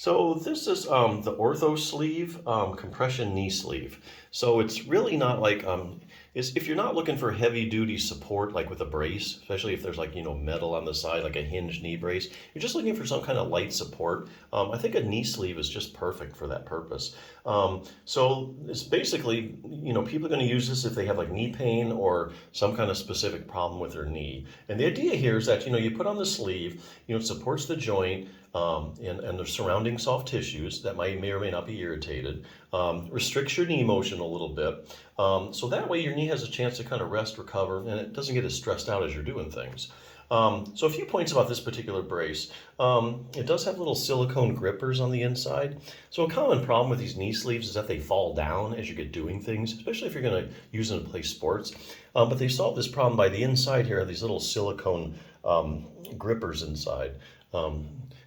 So this is the OrthoSleeve compression knee sleeve. So it's really not like if you're not looking for heavy duty support like with a brace, especially if there's like metal on the side like a hinged knee brace, you're just looking for some kind of light support. I think a knee sleeve is just perfect for that purpose. So it's basically people are going to use this if they have like knee pain or some kind of specific problem with their knee. And the idea here is that you put on the sleeve, it supports the joint. And the surrounding soft tissues that may or may not be irritated, restricts your knee motion a little bit. So that way your knee has a chance to kind of rest, recover, and it doesn't get as stressed out as you're doing things. So a few points about this particular brace. It does have little silicone grippers on the inside. So a common problem with these knee sleeves is that they fall down as you get doing things, especially if you're going to use them to play sports. But they solve this problem by the inside here are these little silicone grippers inside.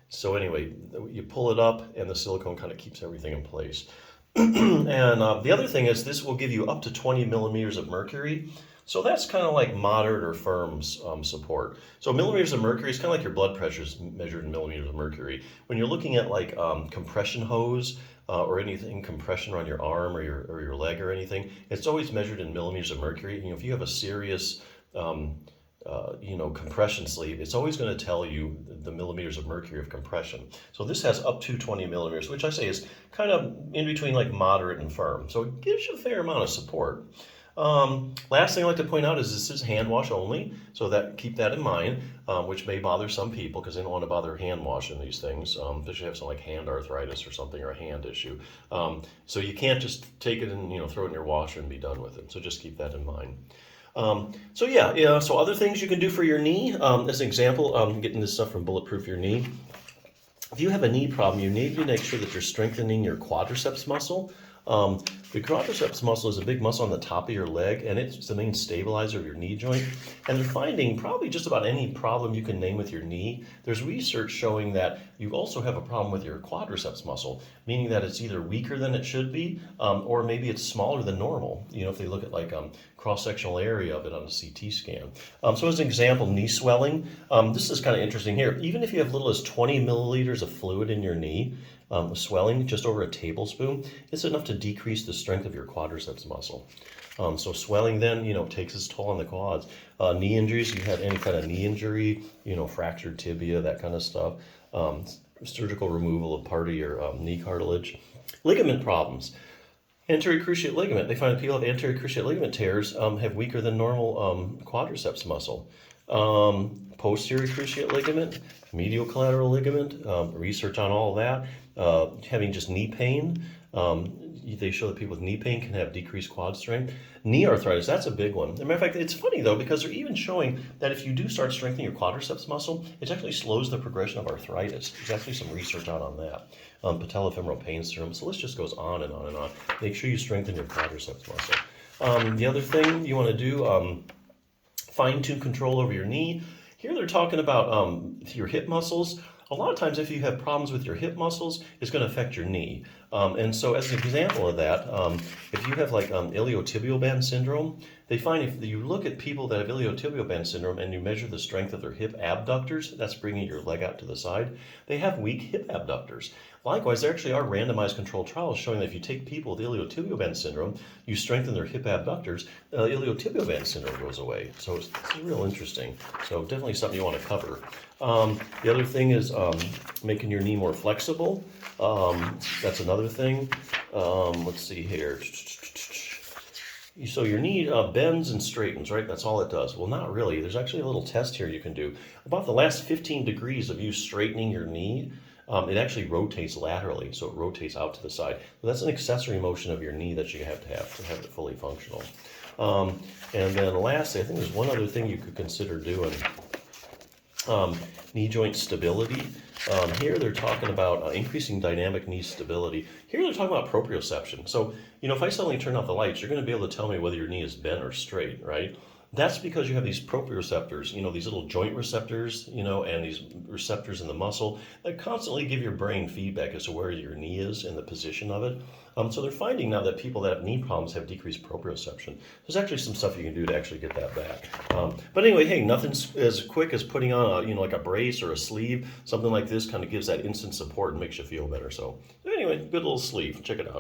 So anyway, you pull it up and the silicone kind of keeps everything in place. And the other thing is this will give you up to 20 millimeters of mercury. So that's kind of like moderate or firm support. So millimeters of mercury is kind of like your blood pressure is measured in millimeters of mercury. When you're looking at like compression hose or anything compression around your arm or your leg or anything, it's always measured in millimeters of mercury. If you have a serious compression sleeve, it's always going to tell you the millimeters of mercury of compression. So this has up to 20 millimeters, which I say is kind of in between like moderate and firm. So it gives you a fair amount of support. Last thing I'd like to point out is this is hand wash only, so keep that in mind, which may bother some people because they don't want to bother hand washing these things, especially if some like hand arthritis or something or a hand issue. So you can't just take it and throw it in your washer and be done with it. So just keep that in mind. So other things you can do for your knee, as an example, getting this stuff from Bulletproof Your Knee. If you have a knee problem, you need to make sure that you're strengthening your quadriceps muscle. The quadriceps muscle is a big muscle on the top of your leg, and it's the main stabilizer of your knee joint. And they're finding probably just about any problem you can name with your knee. There's research showing that you also have a problem with your quadriceps muscle, meaning that it's either weaker than it should be, or maybe it's smaller than normal. If they look at like cross-sectional area of it on a CT scan. So as an example, knee swelling. This is kind of interesting here. Even if you have little as 20 milliliters of fluid in your knee, swelling just over a tablespoon, it's enough to decrease the strength of your quadriceps muscle. So swelling then, takes its toll on the quads. Knee injuries, you had any kind of knee injury, fractured tibia, that kind of stuff. Surgical removal of part of your knee cartilage. Ligament problems. Anterior cruciate ligament. They find people with anterior cruciate ligament tears have weaker than normal quadriceps muscle. Posterior cruciate ligament, medial collateral ligament, research on all that. Having just knee pain. They show that people with knee pain can have decreased quad strength. Knee arthritis, that's a big one. As a matter of fact, it's funny though, because they're even showing that if you do start strengthening your quadriceps muscle, it actually slows the progression of arthritis. There's actually some research out on that. Patellofemoral pain syndrome. So this just goes on and on and on. Make sure you strengthen your quadriceps muscle. The other thing you want to do, fine-tune control over your knee. Here they're talking about your hip muscles. A lot of times if you have problems with your hip muscles, it's going to affect your knee. And so as an example of that, if you have like iliotibial band syndrome, they find if you look at people that have iliotibial band syndrome and you measure the strength of their hip abductors, that's bringing your leg out to the side, they have weak hip abductors. Likewise, there actually are randomized controlled trials showing that if you take people with iliotibial band syndrome, you strengthen their hip abductors, iliotibial band syndrome goes away. So it's real interesting. So definitely something you want to cover. The other thing is making your knee more flexible. That's another thing. Let's see here. So your knee bends and straightens, right? That's all it does. Well, not really. There's actually a little test here you can do. About the last 15 degrees of you straightening your knee, it actually rotates laterally, so it rotates out to the side. So that's an accessory motion of your knee that you have to have it fully functional. And then lastly, I think there's one other thing you could consider doing. Knee joint stability. Here they're talking about increasing dynamic knee stability. Here they're talking about proprioception. So, if I suddenly turn off the lights, you're going to be able to tell me whether your knee is bent or straight, right? That's because you have these proprioceptors, these little joint receptors, and these receptors in the muscle that constantly give your brain feedback as to where your knee is and the position of it. So they're finding now that people that have knee problems have decreased proprioception. There's actually some stuff you can do to actually get that back. But anyway, hey, nothing's as quick as putting on like a brace or a sleeve. Something like this kind of gives that instant support and makes you feel better. So anyway, good little sleeve. Check it out.